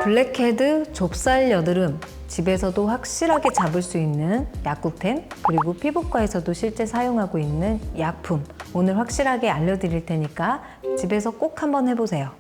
블랙헤드, 좁쌀 여드름, 집에서도 확실하게 잡을 수 있는 약국템, 그리고 피부과에서도 실제 사용하고 있는 약품, 오늘 확실하게 알려드릴 테니까 집에서 꼭 한번 해보세요.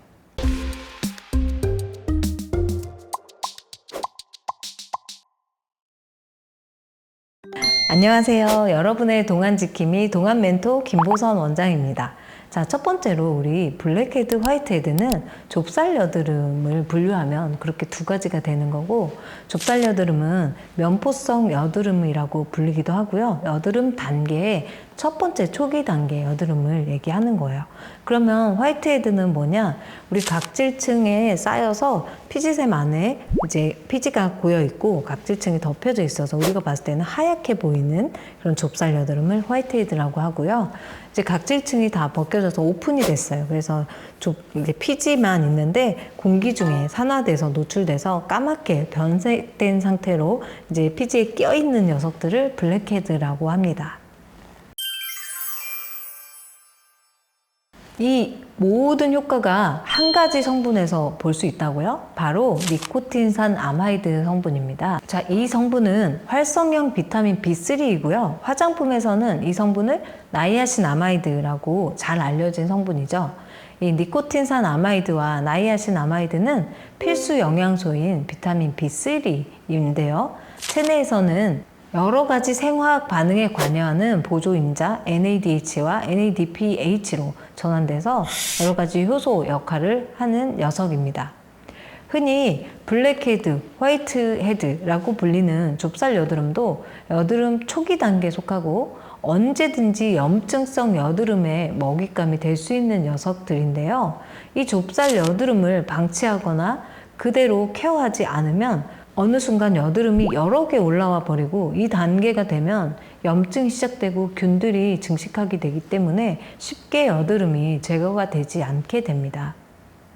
안녕하세요. 여러분의 동안지킴이 동안멘토 김보선 원장입니다. 자, 첫 번째로 우리 블랙헤드, 화이트헤드는 좁쌀 여드름을 분류하면 그렇게 두 가지가 되는 거고, 좁쌀 여드름은 면포성 여드름이라고 불리기도 하고요. 여드름 단계의 첫 번째 초기 단계 여드름을 얘기하는 거예요. 그러면 화이트헤드는 뭐냐? 우리 각질층에 쌓여서 피지샘 안에 이제 피지가 고여 있고 각질층이 덮여져 있어서 우리가 봤을 때는 하얗게 보이는 그런 좁쌀 여드름을 화이트헤드라고 하고요. 이제 각질층이 다 벗겨져서 오픈이 됐어요. 그래서 이제 피지만 있는데 공기 중에 산화돼서 노출돼서 까맣게 변색된 상태로 이제 피지에 껴 있는 녀석들을 블랙헤드라고 합니다. 이 모든 효과가 한 가지 성분에서 볼 수 있다고요? 바로 니코틴산 아마이드 성분입니다. 자, 이 성분은 활성형 비타민 B3이고요. 화장품에서는 이 성분을 나이아신 아마이드라고 잘 알려진 성분이죠. 이 니코틴산 아마이드와 나이아신 아마이드는 필수 영양소인 비타민 B3인데요. 체내에서는 여러 가지 생화학 반응에 관여하는 보조인자 NADH와 NADPH로 전환돼서 여러 가지 효소 역할을 하는 녀석입니다. 흔히 블랙헤드, 화이트헤드라고 불리는 좁쌀 여드름도 여드름 초기 단계에 속하고 언제든지 염증성 여드름의 먹잇감이 될 수 있는 녀석들인데요. 이 좁쌀 여드름을 방치하거나 그대로 케어하지 않으면 어느 순간 여드름이 여러 개 올라와 버리고 이 단계가 되면 염증이 시작되고 균들이 증식하게 되기 때문에 쉽게 여드름이 제거가 되지 않게 됩니다.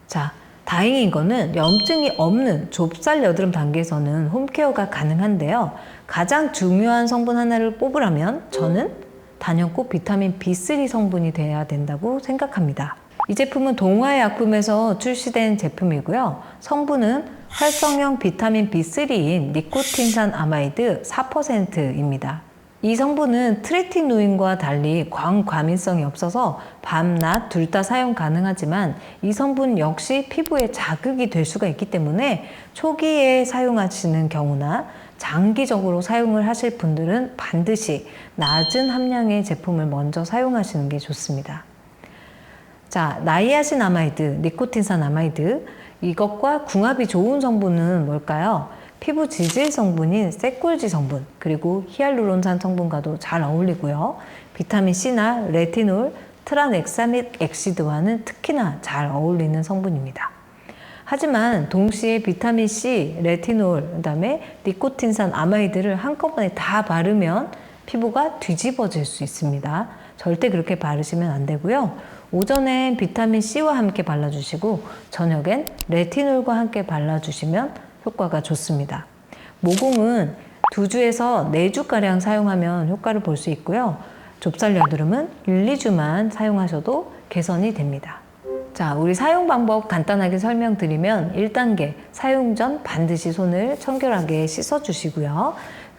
자, 다행인 거는 염증이 없는 좁쌀 여드름 단계에서는 홈케어가 가능한데요. 가장 중요한 성분 하나를 뽑으라면 저는 단연 꼭 비타민 B3 성분이 돼야 된다고 생각합니다. 이 제품은 동화약품에서 출시된 제품이고요. 성분은 활성형 비타민 B3인 니코틴산 아마이드 4%입니다. 이 성분은 트레티노인과 달리 광과민성이 없어서 밤, 낮 둘 다 사용 가능하지만 이 성분 역시 피부에 자극이 될 수가 있기 때문에 초기에 사용하시는 경우나 장기적으로 사용을 하실 분들은 반드시 낮은 함량의 제품을 먼저 사용하시는 게 좋습니다. 자, 나이아신 아마이드, 니코틴산 아마이드, 이것과 궁합이 좋은 성분은 뭘까요? 피부 지질 성분인 세콜지 성분, 그리고 히알루론산 성분과도 잘 어울리고요. 비타민 C나 레티놀, 트란엑사믹 액시드와는 특히나 잘 어울리는 성분입니다. 하지만 동시에 비타민 C, 레티놀, 그다음에 니코틴산 아마이드를 한꺼번에 다 바르면 피부가 뒤집어질 수 있습니다. 절대 그렇게 바르시면 안 되고요. 오전엔 비타민 C와 함께 발라주시고 저녁엔 레티놀과 함께 발라주시면 효과가 좋습니다. 모공은 2주에서 4주가량 사용하면 효과를 볼 수 있고요. 좁쌀 여드름은 1, 2주만 사용하셔도 개선이 됩니다. 자, 우리 사용 방법 간단하게 설명드리면 1단계, 사용 전 반드시 손을 청결하게 씻어주시고요.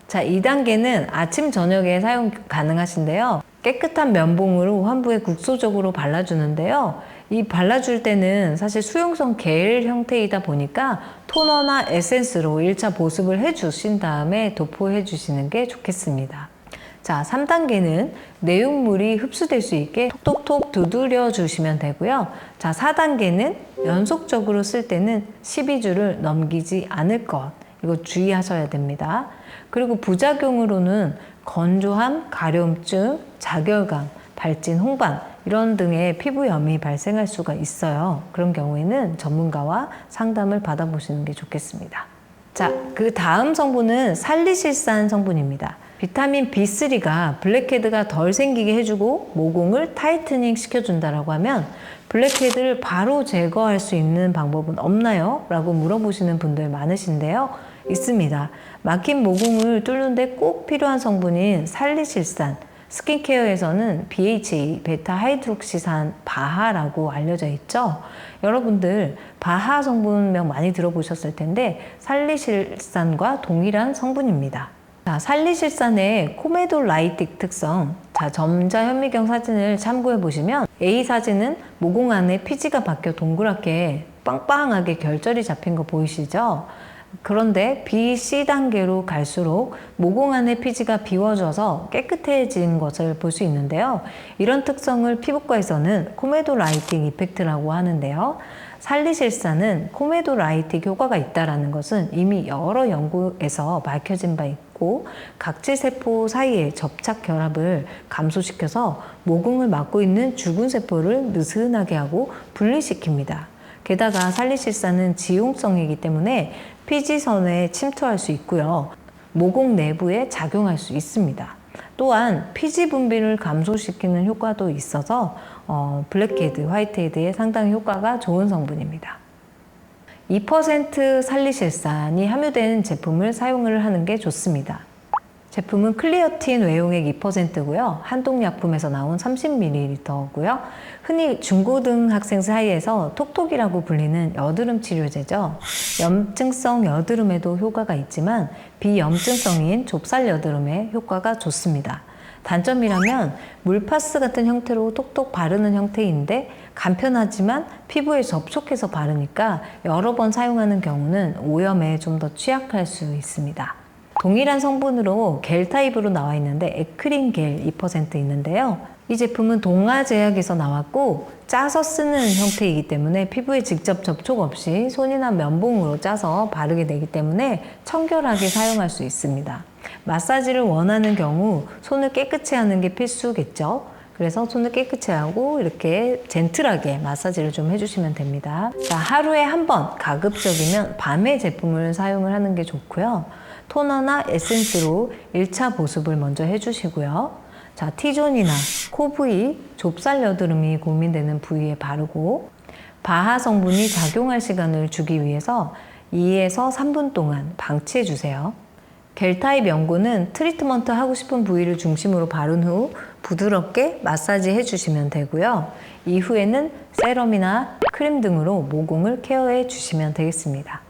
자, 2단계는 아침, 저녁에 사용 가능하신데요. 깨끗한 면봉으로 환부에 국소적으로 발라주는데요. 이 발라줄 때는 사실 수용성 겔 형태이다 보니까 토너나 에센스로 1차 보습을 해주신 다음에 도포해 주시는 게 좋겠습니다. 자, 3단계는 내용물이 흡수될 수 있게 톡톡톡 두드려 주시면 되고요. 자, 4단계는 연속적으로 쓸 때는 12주를 넘기지 않을 것. 이거 주의하셔야 됩니다. 그리고 부작용으로는 건조함, 가려움증, 자결감, 발진, 홍반 이런 등의 피부염이 발생할 수가 있어요. 그런 경우에는 전문가와 상담을 받아보시는 게 좋겠습니다. 자, 그 다음 성분은 살리실산 성분입니다. 비타민 B3가 블랙헤드가 덜 생기게 해주고 모공을 타이트닝 시켜준다라고 하면 블랙헤드를 바로 제거할 수 있는 방법은 없나요? 라고 물어보시는 분들 많으신데요. 있습니다. 막힌 모공을 뚫는데 꼭 필요한 성분인 살리실산, 스킨케어에서는 BHA, 베타 하이드록시산, 바하라고 알려져 있죠. 여러분들 바하 성분명 많이 들어보셨을 텐데 살리실산과 동일한 성분입니다. 자, 살리실산의 코메돌라이틱 특성. 자, 점자 현미경 사진을 참고해 보시면 A 사진은 모공 안에 피지가 박혀 동그랗게 빵빵하게 결절이 잡힌 거 보이시죠? 그런데 B, C 단계로 갈수록 모공 안의 피지가 비워져서 깨끗해진 것을 볼 수 있는데요. 이런 특성을 피부과에서는 코메돌라이틱 이펙트라고 하는데요. 살리실산은 코메돌라이틱 효과가 있다는 것은 이미 여러 연구에서 밝혀진 바 있고 각질세포 사이의 접착 결합을 감소시켜서 모공을 막고 있는 죽은 세포를 느슨하게 하고 분리시킵니다. 게다가 살리실산은 지용성이기 때문에 피지선에 침투할 수 있고요. 모공 내부에 작용할 수 있습니다. 또한 피지 분비를 감소시키는 효과도 있어서 블랙헤드, 화이트헤드에 상당히 효과가 좋은 성분입니다. 2% 살리실산이 함유된 제품을 사용을 하는 게 좋습니다. 제품은 클리어틴 외용액 2%고요. 한독약품에서 나온 30ml고요. 흔히 중고등 학생 사이에서 톡톡이라고 불리는 여드름 치료제죠. 염증성 여드름에도 효과가 있지만 비염증성인 좁쌀 여드름에 효과가 좋습니다. 단점이라면 물파스 같은 형태로 톡톡 바르는 형태인데 간편하지만 피부에 접촉해서 바르니까 여러 번 사용하는 경우는 오염에 좀 더 취약할 수 있습니다. 동일한 성분으로 겔 타입으로 나와 있는데 에크린 겔 2% 있는데요. 이 제품은 동아제약에서 나왔고 짜서 쓰는 형태이기 때문에 피부에 직접 접촉 없이 손이나 면봉으로 짜서 바르게 되기 때문에 청결하게 사용할 수 있습니다. 마사지를 원하는 경우 손을 깨끗이 하는 게 필수겠죠. 그래서 손을 깨끗이 하고 이렇게 젠틀하게 마사지를 좀 해주시면 됩니다. 자, 하루에 한 번, 가급적이면 밤에 제품을 사용을 하는 게 좋고요. 토너나 에센스로 1차 보습을 먼저 해주시고요. 자, T존이나 코 부위, 좁쌀 여드름이 고민되는 부위에 바르고 바하 성분이 작용할 시간을 주기 위해서 2에서 3분 동안 방치해 주세요. 겔 타입 연고는 트리트먼트 하고 싶은 부위를 중심으로 바른 후 부드럽게 마사지 해주시면 되고요. 이후에는 세럼이나 크림 등으로 모공을 케어해 주시면 되겠습니다.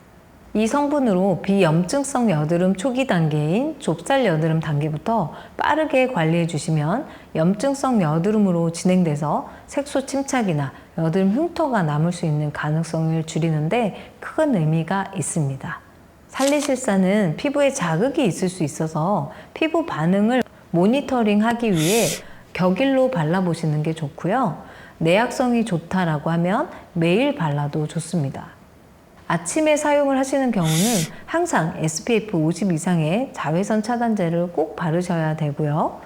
이 성분으로 비염증성 여드름 초기 단계인 좁쌀 여드름 단계부터 빠르게 관리해 주시면 염증성 여드름으로 진행돼서 색소 침착이나 여드름 흉터가 남을 수 있는 가능성을 줄이는데 큰 의미가 있습니다. 살리실산은 피부에 자극이 있을 수 있어서 피부 반응을 모니터링 하기 위해 격일로 발라보시는 게 좋고요. 내약성이 좋다라고 하면 매일 발라도 좋습니다. 아침에 사용을 하시는 경우는 항상 SPF 50 이상의 자외선 차단제를 꼭 바르셔야 되고요.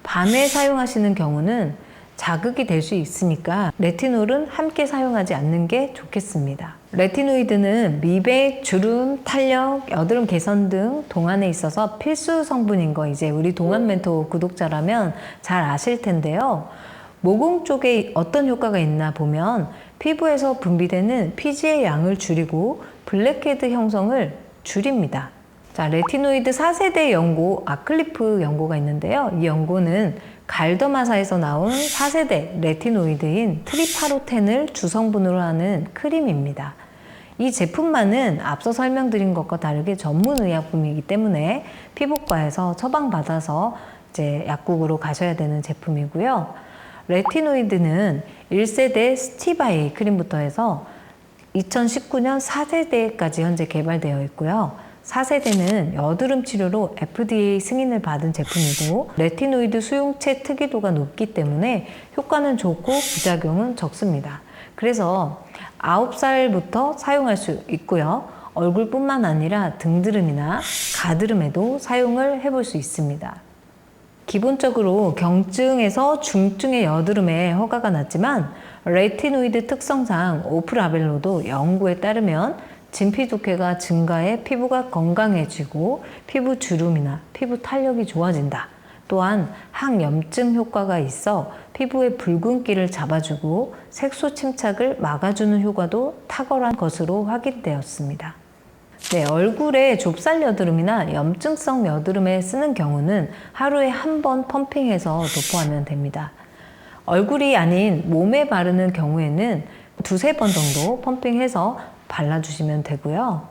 밤에 사용하시는 경우는 자극이 될 수 있으니까 레티놀은 함께 사용하지 않는 게 좋겠습니다. 레티노이드는 미백, 주름, 탄력, 여드름 개선 등 동안에 있어서 필수 성분인 거 이제 우리 동안 멘토 구독자라면 잘 아실 텐데요. 모공 쪽에 어떤 효과가 있나 보면 피부에서 분비되는 피지의 양을 줄이고 블랙헤드 형성을 줄입니다. 자, 레티노이드 4세대 연고 아클리프 연고가 있는데요. 이 연고는 갈더마사에서 나온 4세대 레티노이드인 트리파로텐을 주성분으로 하는 크림입니다. 이 제품만은 앞서 설명드린 것과 다르게 전문의약품이기 때문에 피부과에서 처방받아서 이제 약국으로 가셔야 되는 제품이고요. 레티노이드는 1세대 스티바이 크림부터 해서 2019년 4세대까지 현재 개발되어 있고요. 4세대는 여드름 치료로 FDA 승인을 받은 제품이고 레티노이드 수용체 특이도가 높기 때문에 효과는 좋고 부작용은 적습니다. 그래서 9살부터 사용할 수 있고요. 얼굴뿐만 아니라 등드름이나 가드름에도 사용을 해볼 수 있습니다. 기본적으로 경증에서 중증의 여드름에 허가가 났지만 레티노이드 특성상 오프라벨로도 연구에 따르면 진피독해가 증가해 피부가 건강해지고 피부 주름이나 피부 탄력이 좋아진다. 또한 항염증 효과가 있어 피부의 붉은기를 잡아주고 색소 침착을 막아주는 효과도 탁월한 것으로 확인되었습니다. 네, 얼굴에 좁쌀 여드름이나 염증성 여드름에 쓰는 경우는 하루에 한 번 펌핑해서 도포하면 됩니다. 얼굴이 아닌 몸에 바르는 경우에는 두세 번 정도 펌핑해서 발라주시면 되고요.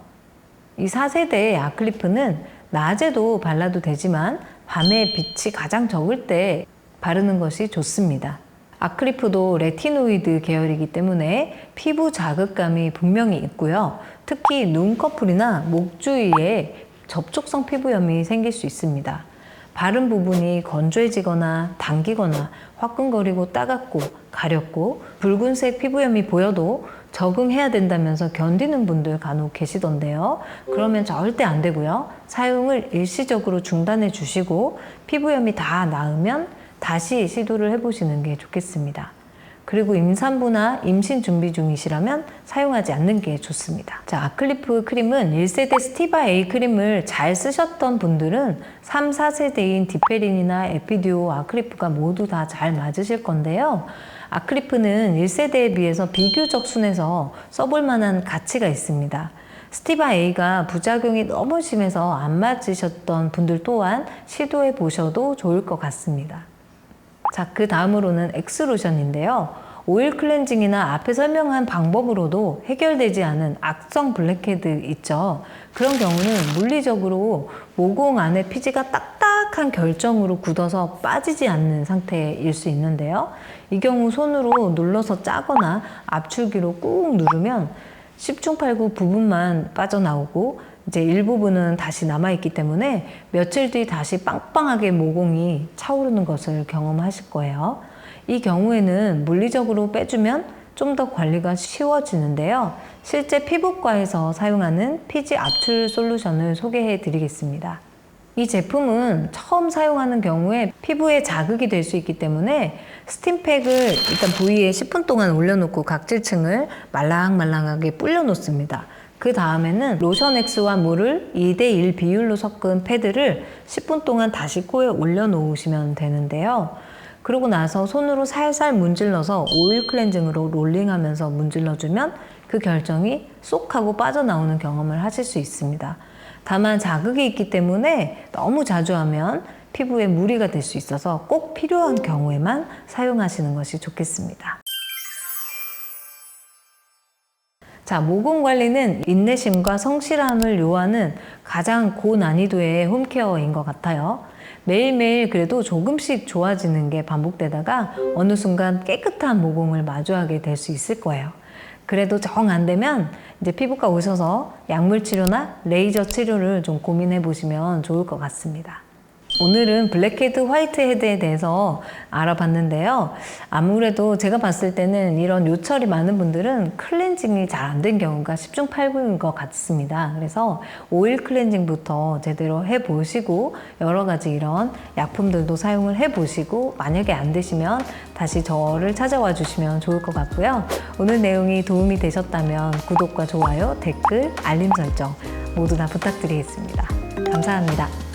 이 4세대 아크리프는 낮에도 발라도 되지만 밤에 빛이 가장 적을 때 바르는 것이 좋습니다. 아크리프도 레티노이드 계열이기 때문에 피부 자극감이 분명히 있고요. 특히 눈꺼풀이나 목 주위에 접촉성 피부염이 생길 수 있습니다. 바른 부분이 건조해지거나 당기거나 화끈거리고 따갑고 가렵고 붉은색 피부염이 보여도 적응해야 된다면서 견디는 분들 간혹 계시던데요. 그러면 절대 안 되고요. 사용을 일시적으로 중단해 주시고 피부염이 다 나으면 다시 시도를 해보시는 게 좋겠습니다. 그리고 임산부나 임신 준비 중이시라면 사용하지 않는 게 좋습니다. 자, 아크리프 크림은 1세대 스티바 A 크림을 잘 쓰셨던 분들은 3, 4세대인 디페린이나 에피듀오 아크리프가 모두 다 잘 맞으실 건데요. 아크리프는 1세대에 비해서 비교적 순해서 써볼 만한 가치가 있습니다. 스티바 A가 부작용이 너무 심해서 안 맞으셨던 분들 또한 시도해 보셔도 좋을 것 같습니다. 자, 그 다음으로는 엑스로션인데요. 오일 클렌징이나 앞에 설명한 방법으로도 해결되지 않은 악성 블랙헤드 있죠. 그런 경우는 물리적으로 모공 안에 피지가 딱딱한 결정으로 굳어서 빠지지 않는 상태일 수 있는데요. 이 경우 손으로 눌러서 짜거나 압출기로 꾹 누르면 10중 8구 부분만 빠져나오고 이제 일부분은 다시 남아있기 때문에 며칠 뒤 다시 빵빵하게 모공이 차오르는 것을 경험하실 거예요. 이 경우에는 물리적으로 빼주면 좀 더 관리가 쉬워지는데요. 실제 피부과에서 사용하는 피지 압출 솔루션을 소개해 드리겠습니다. 이 제품은 처음 사용하는 경우에 피부에 자극이 될 수 있기 때문에 스팀팩을 일단 부위에 10분 동안 올려놓고 각질층을 말랑말랑하게 불려 놓습니다. 그 다음에는 로션엑스와 물을 2대1 비율로 섞은 패드를 10분 동안 다시 코에 올려 놓으시면 되는데요. 그러고 나서 손으로 살살 문질러서 오일 클렌징으로 롤링하면서 문질러주면 그 결정이 쏙 하고 빠져나오는 경험을 하실 수 있습니다. 다만 자극이 있기 때문에 너무 자주 하면 피부에 무리가 될 수 있어서 꼭 필요한 경우에만 사용하시는 것이 좋겠습니다. 자, 모공 관리는 인내심과 성실함을 요하는 가장 고난이도의 홈케어인 것 같아요. 매일매일 그래도 조금씩 좋아지는 게 반복되다가 어느 순간 깨끗한 모공을 마주하게 될 수 있을 거예요. 그래도 정 안 되면 이제 피부과 오셔서 약물 치료나 레이저 치료를 좀 고민해 보시면 좋을 것 같습니다. 오늘은 블랙헤드, 화이트헤드에 대해서 알아봤는데요. 아무래도 제가 봤을 때는 이런 요철이 많은 분들은 클렌징이 잘 안 된 경우가 10중 8구인 것 같습니다. 그래서 오일 클렌징부터 제대로 해보시고 여러 가지 이런 약품들도 사용을 해보시고 만약에 안 되시면 다시 저를 찾아와 주시면 좋을 것 같고요. 오늘 내용이 도움이 되셨다면 구독과 좋아요, 댓글, 알림 설정 모두 다 부탁드리겠습니다. 감사합니다.